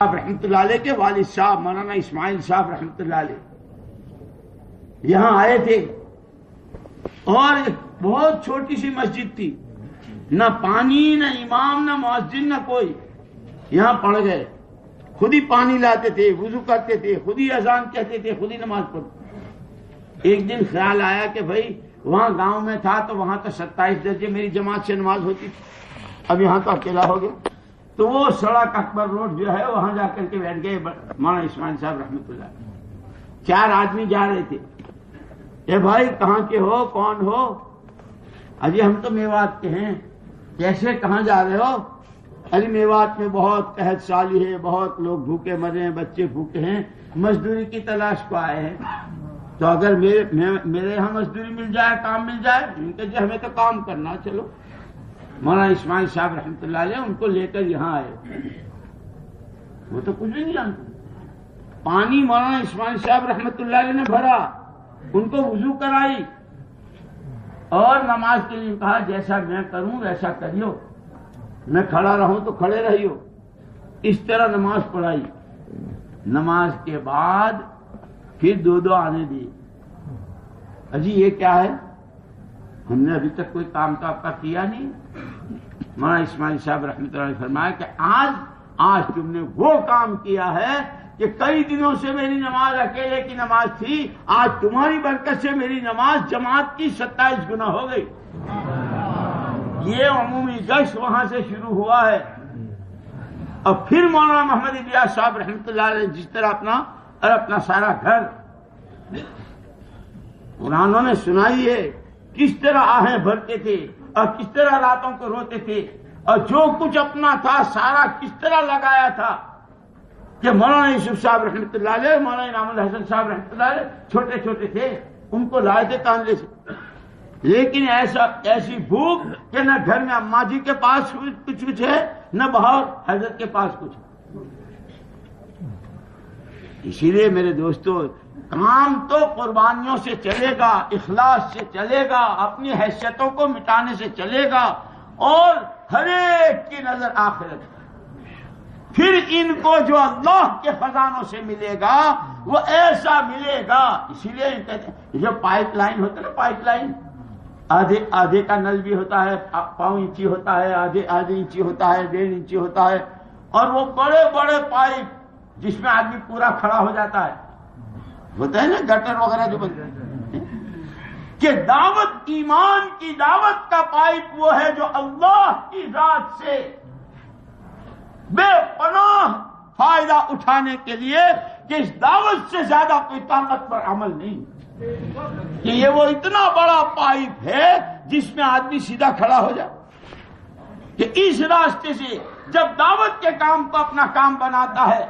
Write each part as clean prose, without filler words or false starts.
رحمۃ اللہ علیہ کے والد صاحب مولانا اسماعیل صاحب رحمۃ اللہ علیہ یہاں آئے تھے اور ایک بہت چھوٹی سی مسجد تھی، نہ پانی نہ امام نہ مؤذن نہ کوئی. یہاں پڑھ گئے، خود ہی پانی لاتے تھے، وضو کرتے تھے، خود ہی اذان کہتے تھے، خود ہی نماز پڑھتے. ایک دن خیال آیا کہ بھائی وہاں گاؤں میں تھا تو وہاں تو 27 درجے میری جماعت سے نماز ہوتی تھی، اب یہاں تو اکیلا ہو گیا. تو وہ سڑک اکبر روڈ جو ہے وہاں جا کر کے بیٹھ گئے مولانا اسماعیل صاحب رحمۃ اللہ. 4 آدمی جا رہے تھے. اے بھائی کہاں کے ہو، کون ہو؟ اجی ہم تو میوات کے ہیں. کیسے کہاں جا رہے ہو؟ ارے میوات میں بہت قحط سالی ہے، بہت لوگ بھوکے مرے ہیں، بچے بھوکے ہیں، مزدوری کی تلاش کو آئے ہیں. تو اگر میرے یہاں مزدوری مل جائے، کام مل جائے، ان کے ہمیں تو کام کرنا. چلو مولانا اسماعیل صاحب رحمۃ اللہ علیہ ان کو لے کر یہاں آئے. وہ تو کچھ بھی نہیں جانتے. پانی مولانا اسماعیل صاحب رحمۃ اللہ علیہ نے بھرا، ان کو وضو کرائی اور نماز کے لیے کہا جیسا میں کروں ویسا کریو، میں کھڑا رہوں تو کھڑے رہیو. اس طرح نماز پڑھائی. نماز کے بعد پھر 2 آنے دیے. اجی یہ کیا ہے؟ ہم نے ابھی تک کوئی کام تو آپ کا کیا نہیں. مولانا اسماعیل صاحب رحمۃ اللہ علیہ نے فرمایا کہ آج تم نے وہ کام کیا ہے کہ کئی دنوں سے میری نماز اکیلے کی نماز تھی، آج تمہاری برکت سے میری نماز جماعت کی 27 گنا ہو گئی. یہ عمومی جشن وہاں سے شروع ہوا ہے. اور پھر مولانا محمد الیاس صاحب رحمۃ اللہ علیہ جس طرح اپنا سارا گھر قرآنوں نے سنائی ہے، کس طرح آہیں بھرتے تھے اور کس طرح راتوں کو روتے تھے، اور جو کچھ اپنا تھا سارا کس طرح لگایا تھا کہ مولانا یوسف صاحب رحمۃ اللہ علیہ، مولانا انعام الحسن صاحب رحمۃ اللہ علیہ چھوٹے چھوٹے تھے، ان کو لائے تھے کاندھے سے. لیکن ایسی بھوک کہ نہ گھر میں اماں جی کے پاس کچھ ہے، نہ بہار حضرت کے پاس کچھ. اسی لیے میرے دوستو کام تو قربانیوں سے چلے گا، اخلاص سے چلے گا، اپنی حیثیتوں کو مٹانے سے چلے گا، اور ہر ایک کی نظر آخرت. پھر ان کو جو اللہ کے خزانوں سے ملے گا وہ ایسا ملے گا. اسی لیے کہتے ہیں جو پائپ لائن ہوتا ہے نا، پائپ لائن آدھے کا نل بھی ہوتا ہے، 5 انچی ہوتا ہے، آدھے انچی ہوتا ہے، 1.5 انچی ہوتا ہے، اور وہ بڑے بڑے پائپ جس میں آدمی پورا کھڑا ہو جاتا ہے، ہوتا ہے نا گٹر وغیرہ جو بنتے ہیں. کہ دعوت، ایمان کی دعوت کا پائپ وہ ہے جو اللہ کی ذات سے بے پناہ فائدہ اٹھانے کے لیے، کہ اس دعوت سے زیادہ کوئی طاقتور عمل نہیں، کہ یہ وہ اتنا بڑا پائپ ہے جس میں آدمی سیدھا کھڑا ہو جائے. کہ اس راستے سے جب دعوت کے کام کو اپنا کام بناتا ہے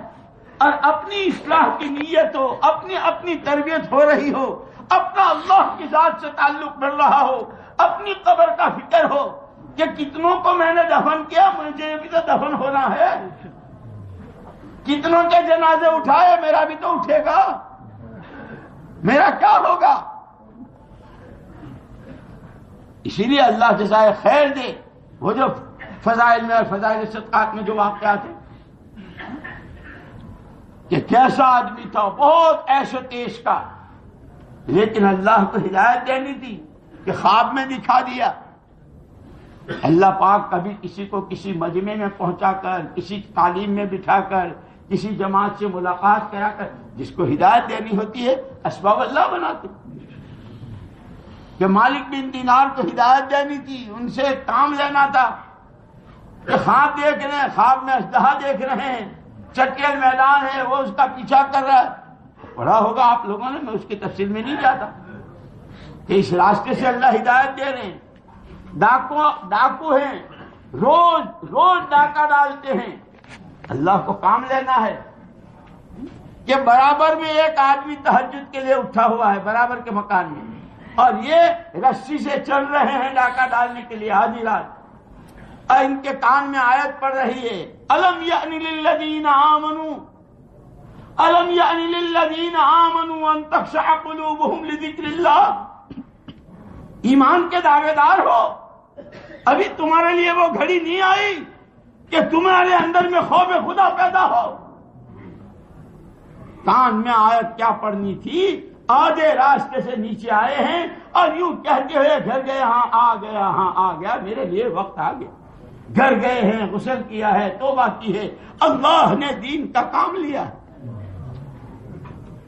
اور اپنی اصلاح کی نیت ہو، اپنی تربیت ہو رہی ہو، اپنا اللہ کی ذات سے تعلق بڑھ رہا ہو، اپنی قبر کا فکر ہو کہ کتنوں کو میں نے دفن کیا، مجھے بھی تو دفن ہونا ہے، کتنوں کے جنازے اٹھائے، میرا بھی تو اٹھے گا، میرا کیا ہوگا. اسی لیے اللہ جزائے خیر دے. وہ جو فضائل میں اور فضائل صدقات میں جو واقعات ہیں کہ کیسا آدمی تھا، بہت عیش و تیش کا، لیکن اللہ کو ہدایت دینی تھی کہ خواب میں دکھا دیا. اللہ پاک کبھی کسی کو کسی مجمع میں پہنچا کر، کسی تعلیم میں بٹھا کر، کسی جماعت سے ملاقات کرا کر، جس کو ہدایت دینی ہوتی ہے اسباب اللہ بناتے. کہ مالک بن دینار کو ہدایت دینی تھی، ان سے کام لینا تھا کہ خواب دیکھ رہے ہیں، خواب میں اژدہا دیکھ رہے ہیں، چٹیل میدان ہے، وہ اس کا پیچھا کر رہا ہے. پڑھا ہوگا آپ لوگوں نے، میں اس کی تفصیل میں نہیں جاتا کہ اس راستے سے اللہ ہدایت دے رہے ہیں. ڈاکو ہیں، روز ڈاکہ ڈالتے ہیں. اللہ کو کام لینا ہے کہ برابر میں ایک آدمی تہجد کے لیے اٹھا ہوا ہے برابر کے مکان میں، اور یہ رسی سے چل رہے ہیں ڈاکہ ڈالنے کے لیے آدھی رات، اور ان کے کان میں آیت پڑ رہی ہے الم یأن للذین آمنوا ان تخشع قلوبہم لذکر اللہ. ایمان کے دعوے دار ہو، ابھی تمہارے لیے وہ گھڑی نہیں آئی کہ تمہارے اندر میں خوف خدا پیدا ہو، کان میں آیت کیا پڑھنی تھی، آدھے راستے سے نیچے آئے ہیں اور یوں کہتے ہوئے گھر گئے، ہاں آ گیا، ہاں آ گیا، میرے لیے وقت آ گیا۔ گھر گئے ہیں، غسل کیا ہے، توبہ کی ہے، اللہ نے دین کا کام لیا ہے،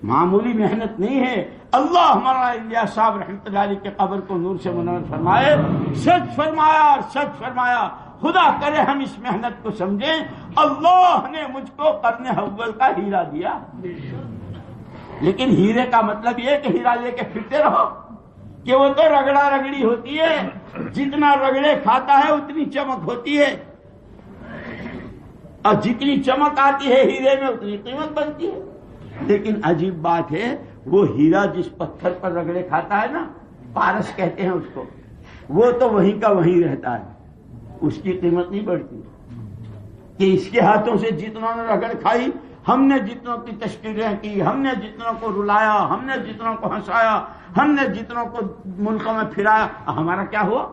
معمولی محنت نہیں ہے۔ اللہ مولانا الیاس صاحب رحمۃ اللہ علیہ کے قبر کو نور سے منور فرمائے، سچ فرمایا اور سچ فرمایا، خدا کرے ہم اس محنت کو سمجھیں۔ اللہ نے مجھ کو قرن اول کا ہیرا دیا، لیکن ہیرے کا مطلب یہ کہ ہیرا لے کے پھرتے رہو کہ وہ تو رگڑا رگڑی ہوتی ہے، جتنا رگڑے کھاتا ہے اتنی چمک ہوتی ہے، اور جتنی چمک آتی ہے ہیرے میں اتنی قیمت بنتی ہے۔ لیکن عجیب بات ہے، وہ ہیرا جس پتھر پر رگڑے کھاتا ہے نا، پارس کہتے ہیں اس کو، وہ تو وہیں کا وہیں رہتا ہے، اس کی قیمت نہیں بڑھتی کہ اس کے ہاتھوں سے جتنوں نے رگڑ کھائی، ہم نے جتنوں کی تشکیلیں کی، ہم نے جتنوں کو رلایا، ہم نے جتنوں کو ہنسایا، ہم نے جتنوں کو ملکوں میں پھرایا، ہمارا کیا ہوا؟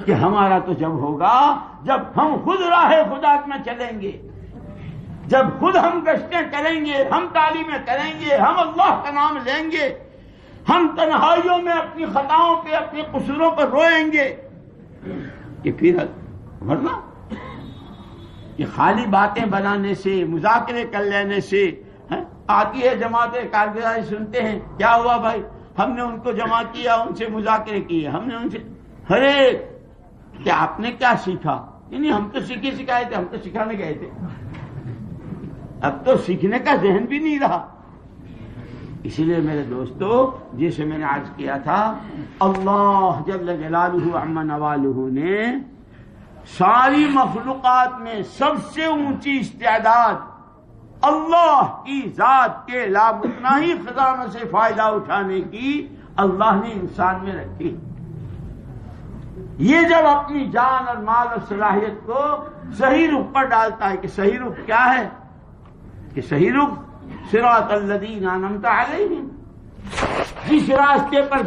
کہ ہمارا تو جب ہوگا جب ہم خود راہ خدا میں چلیں گے، جب خود ہم گشتیں کریں گے، ہم تعلیمیں کریں گے، ہم اللہ کا نام لیں گے، ہم تنہائیوں میں اپنی خطاؤں پہ، اپنے قصوروں پر روئیں گے، کہ پھر ورنہ کہ خالی باتیں بنانے سے، مذاکرے کر لینے سے آتی ہے جماعت کارگزاری، سنتے ہیں کیا ہوا بھائی، ہم نے ان کو جمع کیا، ان سے مذاکرے کیے، ہم نے ان سے، ارے کہ آپ نے کیا سیکھا؟ یعنی ہم تو سکھائے تھے، ہم تو سکھانے گئے تھے، اب تو سیکھنے کا ذہن بھی نہیں رہا۔ اسی لیے میرے دوستو، جیسے میں نے عرض کیا تھا، اللہ جل جلالہ عم نوالہ نے ساری مخلوقات میں سب سے اونچی استعداد اللہ کی ذات کے لامتناہی خزانوں سے فائدہ اٹھانے کی اللہ نے انسان میں رکھی۔ یہ جب اپنی جان اور مال اور صلاحیت کو صحیح رخ پر ڈالتا ہے، کہ صحیح رخ کیا ہے، کہ صحیح رخ صراط الذین انعمت علیہم، جس راستے پر